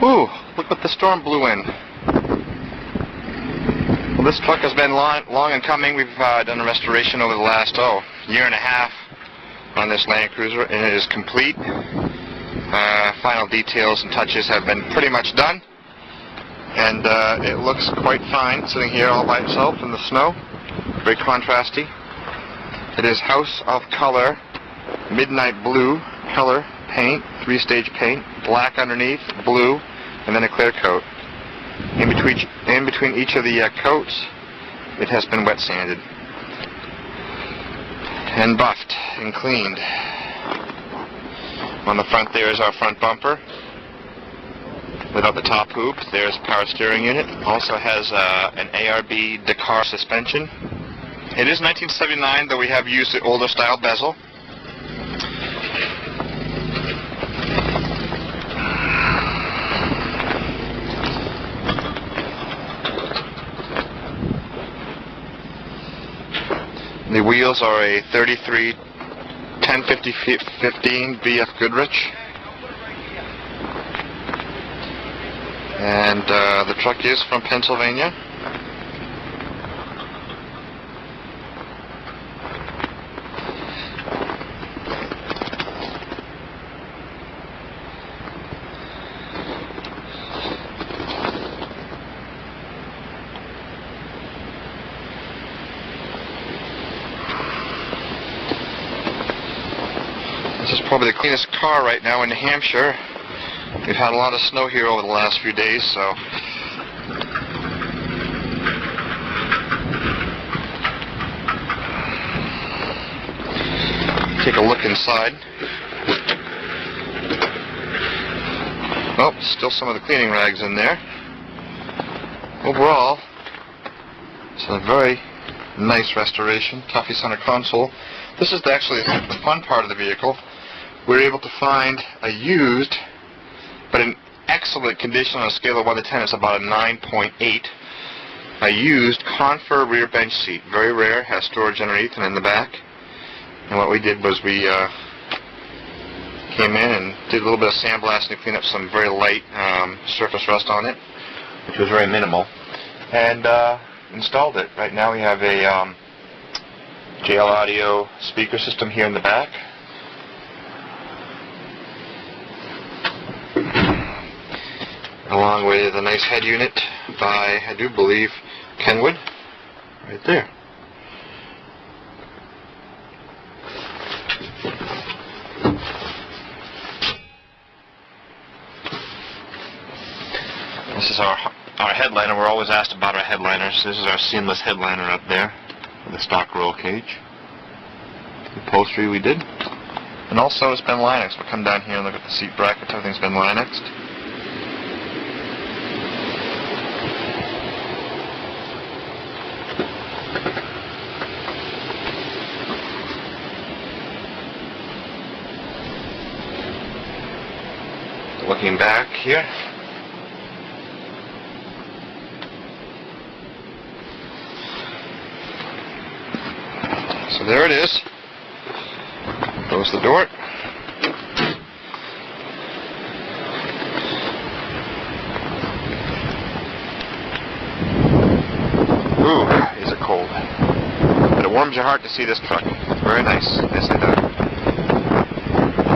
Ooh, look what the storm blew in. Well, this truck has been long in coming. We've done a restoration over the last, year and a half on this Land Cruiser, and it is complete. Final details and touches have been pretty much done, and it looks quite fine sitting here all by itself in the snow. Very contrasty. It is House of Color Midnight Blue color paint, 3-stage paint, black underneath, blue, and then a clear coat. In between each of the coats, it has been wet sanded and buffed and cleaned. On the front there is our front bumper without the top hoop. There's a power steering unit. Also has an ARB Dakar suspension. It is 1979, though we have used the older style bezel. The wheels are a 33 1050-15 BF Goodrich, and the truck is from Pennsylvania. This is probably the cleanest car right now in New Hampshire. We've had a lot of snow here over the last few days, so take a look inside. Oh, still some of the cleaning rags in there. Overall, it's a very nice restoration. Coffee center console. This is actually the fun part of the vehicle. We're able to find a used, but in excellent condition on a scale of 1 to 10, it's about a 9.8. A used Confer rear bench seat. Very rare, has storage underneath and in the back. And what we did was we came in and did a little bit of sandblasting to clean up some very light surface rust on it, which was very minimal, and installed it. Right now we have a JL Audio speaker system here in the back. Along with a nice head unit by, I do believe, Kenwood, right there. This is our headliner. We're always asked about our headliners. This is our seamless headliner up there with the stock roll cage. The upholstery we did. And also it's been Linux. We'll come down here and look at the seat brackets. Everything's been Linuxed. Looking back here, so there it is. Close the door. Ooh, is it cold. But it warms your heart to see this truck. Very nice. Yes, it does.